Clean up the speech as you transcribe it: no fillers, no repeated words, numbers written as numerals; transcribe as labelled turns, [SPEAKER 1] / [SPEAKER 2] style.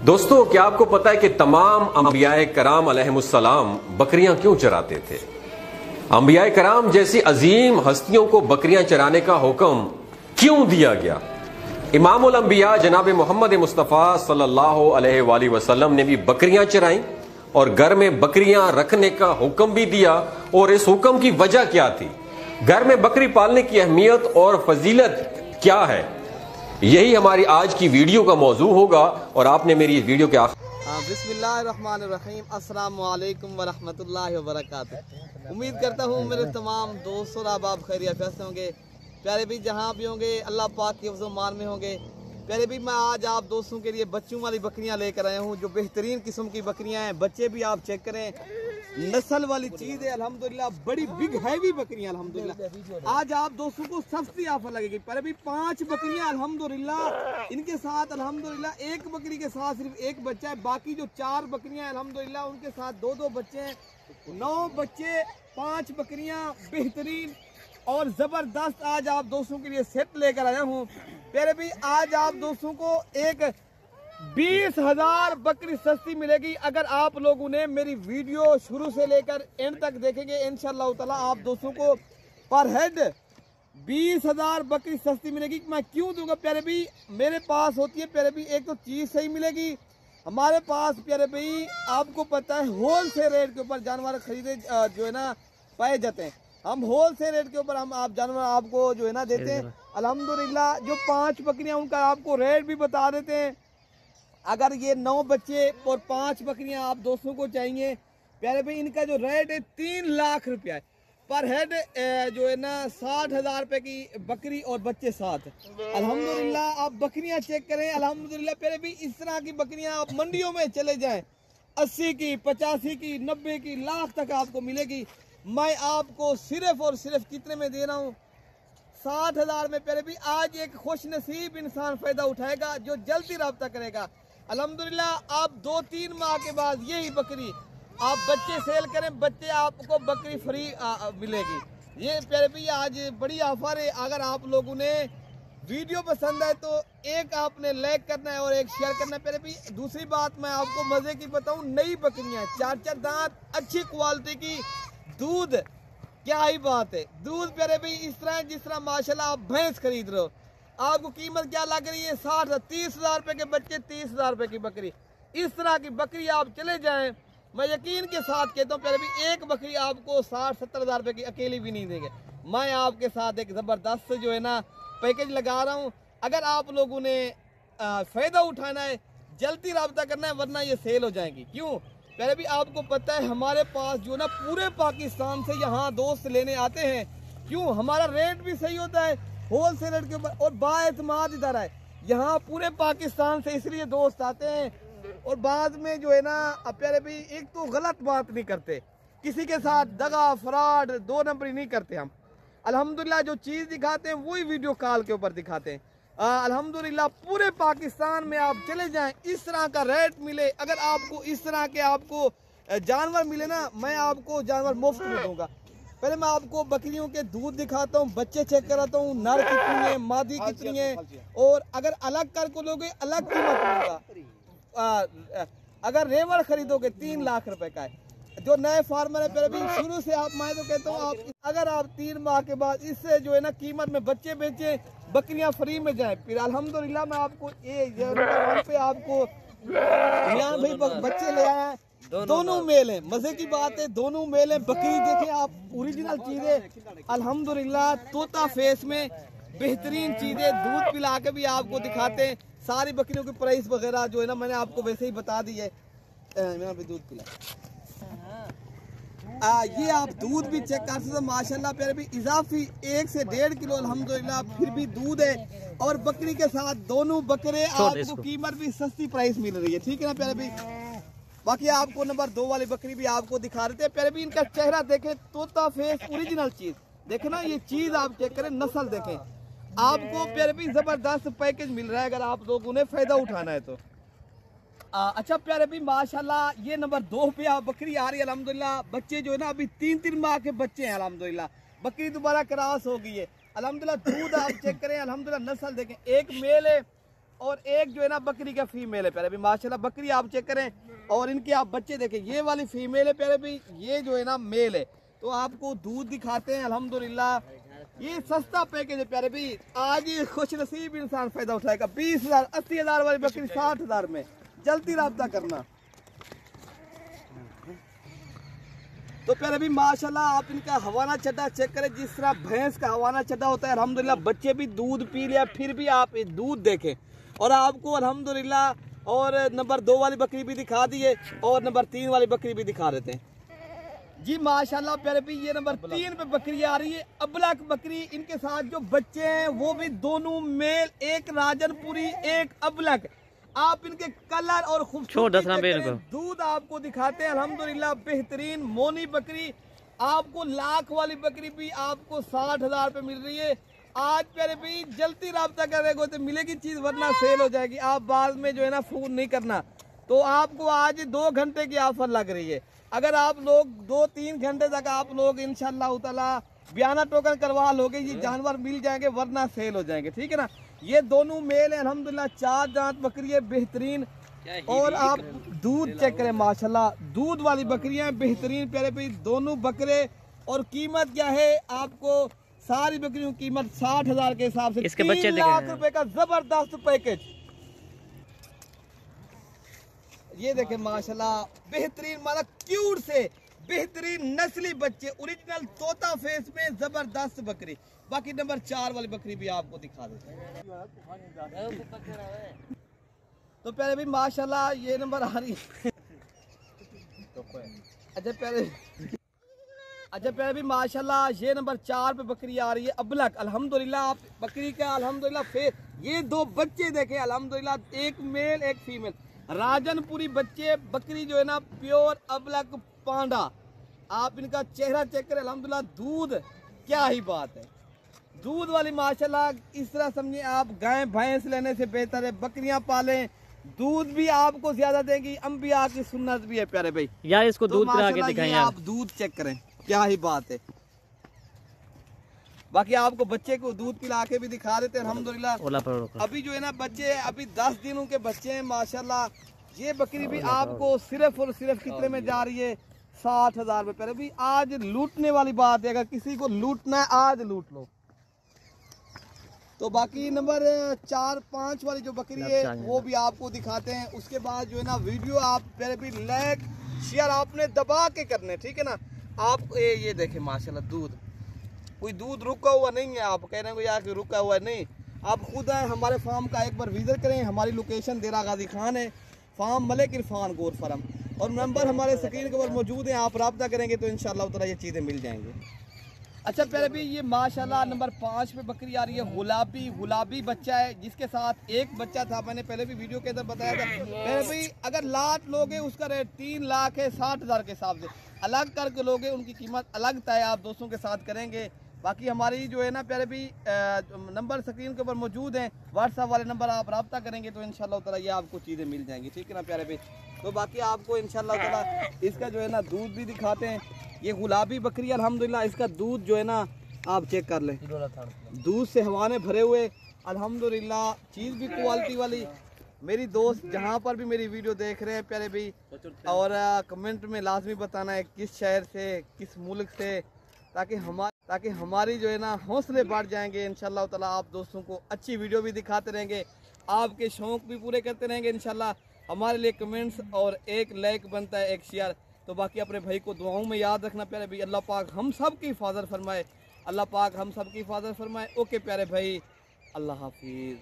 [SPEAKER 1] दोस्तों, क्या आपको पता है कि तमाम अंबियाए कराम अलैहिमुस्सलाम बकरियां क्यों चराते थे? अंबियाए कराम जैसी अजीम हस्तियों को बकरियां चराने का हुक्म क्यों दिया गया? इमामुल अंबिया जनाब मोहम्मद मुस्तफ़ा सल्लल्लाहु अलैहि वसल्लम ने भी बकरियां चराई और घर में बकरियां रखने का हुक्म भी दिया। और इस हुक्म की वजह क्या थी? घर में बकरी पालने की अहमियत और फजीलत क्या है? यही हमारी आज की वीडियो का मौजू होगा और आपने मेरी इस वीडियो के
[SPEAKER 2] बिस्मिल्लाहिर्रहमानिर्रहीम, अस्सलाम वालेकुम वरहमतुल्लाहि वबरकातुहू। उम्मीद करता हूँ मेरे तमाम दोस्त और आप खैरियत से होंगे। प्यारे भी जहाँ भी होंगे अल्लाह पाक के हिफ्ज़ मान में होंगे। प्यारे भी मैं आज आप दोस्तों के लिए बच्चों वाली बकरियाँ लेकर आया हूँ, जो बेहतरीन किस्म की बकरियाँ हैं। बच्चे भी आप चेक करें, नस्ल वाली चीज़ है अल्हम्दुलिल्लाह, बड़ी बिग हैवी बकरियाँ अल्हम्दुलिल्लाह। आज आप दोस्तों को सस्ती ऑफर लगेगी। पर अभी 5 बकरियाँ अल्हम्दुलिल्लाह, इनके साथ अल्हम्दुलिल्लाह एक बकरी के साथ सिर्फ एक बच्चा है। बाकी जो 4 बकरियाँ अल्हम्दुलिल्लाह उनके साथ 2-2 बच्चे हैं। 9 बच्चे, 5 बकरियाँ बेहतरीन और ज़बरदस्त आज आप दोस्तों के लिए सेट लेकर आया हूँ। प्यारे भी आज आप दोस्तों को एक 20,000 बकरी सस्ती मिलेगी अगर आप लोगों ने मेरी वीडियो शुरू से लेकर एंड तक देखेंगे। इंशाअल्लाह ताला आप दोस्तों को पर हेड 20,000 बकरी सस्ती मिलेगी। मैं क्यों दूंगा प्यारे भी? मेरे पास होती है प्यारे भी, एक तो चीज़ सही मिलेगी हमारे पास। प्यारे भाई आपको पता है होल सेल रेट के ऊपर जानवर खरीदे जो है ना पाए जाते हैं। हम होल सेल रेट के ऊपर हम आप जानवर आपको जो है ना देते हैं अल्हम्दुलिल्लाह। जो 5 बकरियां उनका आपको रेट भी बता देते हैं। अगर ये 9 बच्चे और 5 बकरियां आप दोस्तों को चाहिए प्यारे भाई, इनका जो रेट है 3 लाख रुपया है पर हेड। जो है ना 60,000 रुपये की बकरी और बच्चे साथ अल्हम्दुलिल्लाह। आप बकरियां चेक करें अल्हम्दुलिल्लाह प्यारे भाई, इस तरह की बकरियां आप मंडियों में चले जाएं 80 की, 85 की, 90 की, लाख तक आपको मिलेगी। मैं आपको सिर्फ और सिर्फ कितने में दे रहा हूँ? 60,000 में प्यारे भी। आज एक खुश नसीब इंसान फायदा उठाएगा जो जल्दी रब्ता करेगा अल्हम्दुलिल्लाह। आप 2-3 माह के बाद यही बकरी आप बच्चे सेल करें, बच्चे आपको बकरी फ्री मिलेगी। ये प्यारे भी आज बड़ी ऑफर है। अगर आप लोगों ने वीडियो पसंद आए तो एक आपने लाइक करना है और एक शेयर करना है प्यारे भी। दूसरी बात मैं आपको मजे की बताऊं, नई बकरियां 4-4 दांत, अच्छी क्वालिटी की, दूध क्या ही बात है। दूध प्यारे भाई इस तरह जिस तरह माशाल्लाह आप भैंस खरीद रहे हो। आपको कीमत क्या लग रही है? 30,000 रुपए के बच्चे, 30,000 रुपए की बकरी। इस तरह की बकरी आप चले जाएं, मैं यकीन के साथ कहता हूँ प्यारे भाई एक बकरी आपको 60-70,000 रुपए की अकेली भी नहीं देंगे। मैं आपके साथ एक जबरदस्त जो है ना पैकेज लगा रहा हूँ। अगर आप लोगों ने फायदा उठाना है जल्दी रब्ता करना है, वरना ये सेल हो जाएंगी। क्यों प्यारे भी? आपको पता है हमारे पास जो ना पूरे पाकिस्तान से यहाँ दोस्त लेने आते हैं। क्यों? हमारा रेट भी सही होता है होल सेल रेट के ऊपर और बाएतमाद इधर है यहाँ पूरे पाकिस्तान से, इसलिए दोस्त आते हैं। और बाद में जो है ना प्यारे भी एक तो गलत बात नहीं करते, किसी के साथ दगा फ्रॉड 2 नंबरी नहीं करते हम अल्हम्दुलिल्लाह। जो चीज़ दिखाते हैं वही वीडियो कॉल के ऊपर दिखाते हैं अल्हम्दुलिल्लाह। पूरे पाकिस्तान में आप चले जाएं, इस तरह का रेट मिले। अगर आपको इस तरह के आपको जानवर मिले ना, मैं आपको जानवर मुफ्त में दूंगा। पहले मैं आपको बकरियों के दूध दिखाता हूँ, बच्चे चेक कराता हूँ, नर कितनी है, मादी कितनी है। और अगर अलग कर को लोगे अलग कीमत होगा। अगर रेवर खरीदोगे 3 लाख रुपए का है। जो नए फार्मर है फिर भी शुरू से आप, मैं तो कहता हूँ आप अगर आप 3 माह के बाद इससे जो है ना कीमत में बच्चे बेचे, बकरियां फ्री में जाए, फिर अल्हम्दुलिल्लाह मैं आपको ये पे आपको यहाँ भाई बच्चे ले आए हैं। दोनों मेल हैं, मजे की बात है, दोनों मेल हैं। बकरी देखें आप, ओरिजिनल चीजें अल्हम्दुलिल्लाह, तोता फेस में बेहतरीन चीजें। दूध पिला के भी आपको दिखाते हैं। सारी बकरियों की प्राइस वगैरह जो है ना मैंने आपको वैसे ही बता दी है। भी दूध पिला ये आप दूध भी चेक कर सकते माशाल्लाह प्यारे भी। इजाफी 1 से 1.5 किलो अल्हम्दुलिल्लाह फिर भी दूध है। और बकरी के साथ दोनों बकरे आपको कीमत भी सस्ती प्राइस मिल रही है, ठीक है ना प्यारे भी। बाकी आपको नंबर 2 वाली बकरी भी आपको दिखा रहे थे प्यारे भी। इनका चेहरा देखें, तोता फेस, ओरिजिनल चीज देखे ना, ये चीज आप चेक करें, नस्ल देखें। आपको प्यारे भी जबरदस्त पैकेज मिल रहा है अगर आप लोगों ने फायदा उठाना है तो। अच्छा प्यारे भी माशाल्लाह ये नंबर 2 पे आप बकरी आ रही है अल्हम्दुलिल्लाह। बच्चे जो है ना अभी 3-3 माह के बच्चे हैं अल्हम्दुलिल्लाह। बकरी दोबारा क्रॉस हो गई है अल्हम्दुलिल्लाह। दूध आप चेक करें अल्हम्दुलिल्लाह, नस्ल देखें, एक मेल है और एक जो है ना बकरी का फीमेल है प्यारे भाई माशाल्लाह। बकरी आप चेक करें और इनके आप बच्चे देखें, ये वाली फीमेल है प्यारे भाई, ये जो है ना मेल है। तो आपको दूध दिखाते हैं अल्हम्दुलिल्लाह। ये सस्ता पैकेज है प्यारे भाई, आज ये खुश नसीब इंसान फायदा उठाएगा। 20,000 80,000 वाली बकरी 60,000 में, जल्दी राब्ता करना। तो प्यारे भी माशाल्लाह आप इनका हवाना चड्डा चेक करें, जिस तरह भैंस का हवाना चड्डा होता है अल्हम्दुलिल्लाह। बच्चे भी दूध पी लिया, फिर भी आप दूध देखें। और आपको अल्हम्दुलिल्लाह और नंबर 2 वाली बकरी भी दिखा दी है और नंबर 3 वाली बकरी भी दिखा देते हैं जी माशाल्लाह। प्यारे भी ये नंबर 3 पे बकरी आ रही है, अबलक बकरी। इनके साथ जो बच्चे हैं वो भी दोनों मेल, एक राजनपुरी एक अबलक। आप इनके कलर और खूबसूरती दूध आपको दिखाते हैं अल्हम्दुलिल्लाह। बेहतरीन मोनी बकरी आपको लाख वाली बकरी भी आपको 60,000 पे मिल रही है। आज प्यारे भाई जल्दी राब्ता करेंगे तो मिलेगी चीज, वरना सेल हो जाएगी। आप बाद में जो है ना फोन नहीं करना। तो आपको आज 2 घंटे की ऑफर लग रही है। अगर आप लोग 2-3 घंटे तक आप लोग इंशाल्लाह ताला बयाना टोकन करवा लोगे, ये जानवर मिल जाएंगे, वरना सेल हो जाएंगे, ठीक है ना। ये दोनों मेल है अल्हम्दुलिल्लाह, 4 दांत बकरी है बेहतरीन। और आप दूध चेक करें माशाल्लाह, दूध वाली बकरियां बेहतरीन प्यारे भाई दोनों बकरे। और कीमत क्या है आपको, सारी बकरियों की कीमत 60,000 के हिसाब से, इसके 3 लाख रुपए का जबरदस्त पैकेज। ये देखें माशाल्लाह बेहतरीन, माना क्यूट से बेहतरीन नस्ली बच्चे, ओरिजिनल तोता फेस में जबरदस्त बकरी। बाकी नंबर 4 वाली बकरी भी आपको दिखा देते हैं। तो पहले भी माशाल्लाह ये नंबर आ रही है। अच्छा पहले भी माशाल्लाह ये नंबर 4 पे बकरी आ रही है अबलक अल्हम्दुलिल्लाह। आप बकरी का अल्हम्दुलिल्लाह फेस, ये 2 बच्चे देखें अल्हम्दुलिल्लाह, एक मेल एक फीमेल, राजनपुरी बच्चे। बकरी जो है ना प्योर अबलक पांडा। आप इनका चेहरा चेक करें अल्हम्दुलिल्लाह। दूध क्या ही बात है, दूध वाली माशाल्लाह। इस तरह समझिए आप गाय भैंस लेने से बेहतर है बकरियां पालें, दूध भी आपको ज्यादा देंगी। अंबिया की सुन्नत भी है प्यारे भाई यार, इसको दूध पिला के दिखाएं यार। आप दूध चेक करें, क्या ही बात है। बाकी आपको बच्चे को दूध पिला के भी दिखा देते हैं अल्हम्दुलिल्लाह। अभी जो है ना बच्चे अभी 10 दिनों के बच्चे हैं माशाल्लाह। ये बकरी भी आपको सिर्फ और सिर्फ कितने में जा रही है, 60,000 रुपए। पहले भी आज लूटने वाली बात है, अगर किसी को लूटना है आज लूट लो। तो बाकी नंबर 4-5 वाली जो बकरी है वो भी आपको दिखाते हैं। उसके बाद जो है ना वीडियो आप पहले भी लाइक शेयर आपने दबा के करने, ठीक है ना। आप ये देखें माशाल्लाह दूध, कोई दूध रुका हुआ नहीं है। आप कह रहे हैं यार कि रुका हुआ नहीं, आप खुद आए हमारे फार्म का एक बार विजिट करें। हमारी लोकेशन देरा गाजी खान है, फार्म मलिक इरफान गोर फार्म, और नंबर हमारे स्क्रीन के ऊपर मौजूद है। आप रब्ता करेंगे तो इंशाल्लाह ताला ये चीज़ें मिल जाएंगी। अच्छा पहले भी ये माशाल्लाह नंबर 5 पे बकरी आ रही है गुलाबी बच्चा है, जिसके साथ एक बच्चा था, मैंने पहले भी वीडियो के अंदर बताया था। पहले भी अगर लाट लोगे उसका रेट 3 लाख है 60,000 के हिसाब से। अलग करके लोगे उनकी कीमत अलग तय आप दोस्तों के साथ करेंगे। बाकी हमारी जो है ना प्यारे भी नंबर स्क्रीन के ऊपर मौजूद हैं, व्हाट्सएप वाले नंबर आप रब्ता करेंगे तो इंशाल्लाह ताला ये आपको चीज़ें मिल जाएंगी, ठीक है ना प्यारे भी। तो बाकी आपको इंशाल्लाह ताला इसका जो है ना दूध भी दिखाते हैं। ये गुलाबी बकरी अल्हम्दुलिल्लाह, इसका दूध जो है ना आप चेक कर लें, दूध से हवाने भरे हुए अल्हम्दुलिल्लाह, चीज़ भी क्वालिटी वाली। मेरी दोस्त जहाँ पर भी मेरी वीडियो देख रहे हैं प्यारे भी, और कमेंट में लाजमी बताना है किस शहर से किस मुल्क से, ताकि हमारी जो है ना हौसले बढ़ जाएंगे। इंशाल्लाह ताला आप दोस्तों को अच्छी वीडियो भी दिखाते रहेंगे, आपके शौक भी पूरे करते रहेंगे इंशाल्लाह। हमारे लिए कमेंट्स और एक लाइक बनता है, एक शेयर। तो बाकी अपने भाई को दुआओं में याद रखना प्यारे भाई। अल्लाह पाक हम सब की हिफाजत फरमाए, अल्लाह पाक हम सब की हिफाजत फरमाए। ओके प्यारे भाई, अल्लाह हाफिज़।